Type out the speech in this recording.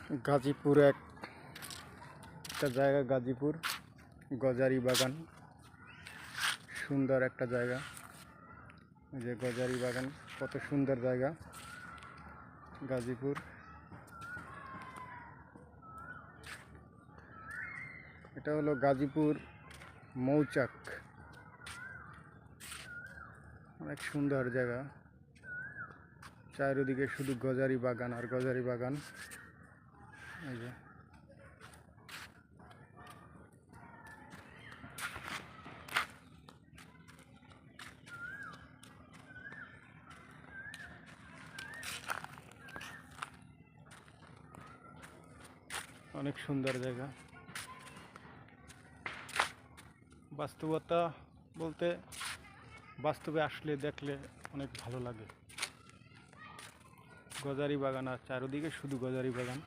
গাজীপুর একটা জায়গা, গাজীপুর গজারি বাগান। সুন্দর একটা জায়গা। এই যে গজারি বাগান, কত সুন্দর জায়গা গাজীপুর। এটা হলো গাজীপুর মৌচাক। অনেক সুন্দর জায়গা, চারিদিকে শুধু গজারি বাগান আর গজারি বাগান। এই যে অনেক সুন্দর জায়গা। বাস্তবতা বলতে বাস্তবে আসলে দেখলে অনেক ভালো লাগে। গজারি বাগান আর চারিদিকে শুধু গজারি বাগান।